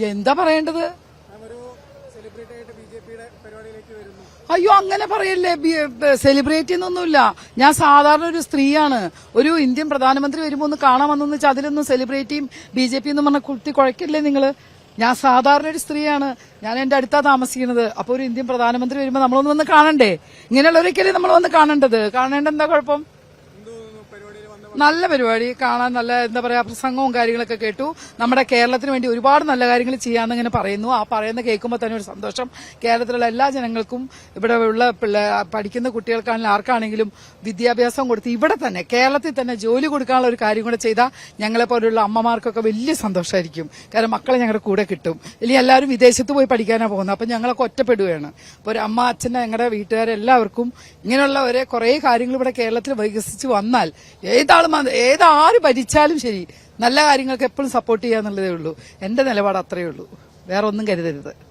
എന്താ പറയേണ്ടത്? അയ്യോ, അങ്ങനെ പറയല്ലേ. സെലിബ്രേറ്റ് എന്നൊന്നുമില്ല. ഞാൻ സാധാരണ ഒരു സ്ത്രീയാണ്. ഒരു ഇന്ത്യൻ പ്രധാനമന്ത്രി വരുമ്പോ ഒന്ന് കാണാൻ വന്നെന്ന് വെച്ചാൽ അതിലൊന്നും സെലിബ്രേറ്റിയും BJP എന്ന് പറഞ്ഞ കുത്തി കുഴക്കില്ലേ നിങ്ങള്? ഞാൻ സാധാരണ ഒരു സ്ത്രീയാണ്. ഞാൻ എന്റെ അടുത്താ താമസിക്കുന്നത്. അപ്പൊ ഒരു ഇന്ത്യൻ പ്രധാനമന്ത്രി വരുമ്പോ നമ്മളൊന്ന് വന്ന് കാണണ്ടേ? ഇങ്ങനെയുള്ളവരൊക്കെയല്ലേ നമ്മൾ വന്ന് കാണേണ്ടത്. കാണേണ്ട എന്താ കുഴപ്പം? നല്ല പരിപാടി കാണാൻ, നല്ല എന്താ പറയാ, പ്രസംഗവും കാര്യങ്ങളൊക്കെ കേട്ടു. നമ്മുടെ കേരളത്തിന് വേണ്ടി ഒരുപാട് നല്ല കാര്യങ്ങൾ ചെയ്യാമെന്ന് ഇങ്ങനെ പറയുന്നു. ആ പറയുന്ന കേൾക്കുമ്പോൾ തന്നെ ഒരു സന്തോഷം. കേരളത്തിലുള്ള എല്ലാ ജനങ്ങൾക്കും, ഇവിടെ ഉള്ള പഠിക്കുന്ന കുട്ടികൾക്കാണെങ്കിലും ആർക്കാണെങ്കിലും വിദ്യാഭ്യാസം കൊടുത്ത് ഇവിടെ തന്നെ കേരളത്തിൽ തന്നെ ജോലി കൊടുക്കാനുള്ള ഒരു കാര്യം കൂടെ ചെയ്താൽ ഞങ്ങളെ പോലുള്ള അമ്മമാർക്കൊക്കെ വലിയ സന്തോഷമായിരിക്കും. കാരണം മക്കളെ ഞങ്ങളുടെ കൂടെ കിട്ടും. ഇല്ലെങ്കിൽ എല്ലാവരും വിദേശത്ത് പോയി പഠിക്കാനാണ് പോകുന്നത്. അപ്പൊ ഞങ്ങളൊക്കെ ഒറ്റപ്പെടുകയാണ്. അപ്പോൾ ഒരു അമ്മ, അച്ഛനെ, ഞങ്ങളുടെ വീട്ടുകാരെല്ലാവർക്കും ഇങ്ങനെയുള്ള ഒരേ കുറേ കാര്യങ്ങൾ ഇവിടെ കേരളത്തിൽ വികസിച്ച് വന്നാൽ ഏതാര് ഭരിച്ചാലും ശരി നല്ല കാര്യങ്ങൾക്ക് എപ്പോഴും സപ്പോർട്ട് ചെയ്യാന്നുള്ളതേ ഉള്ളൂ. എന്റെ നിലപാട് അത്രയേ ഉള്ളൂ. വേറെ ഒന്നും കരുതരുത്.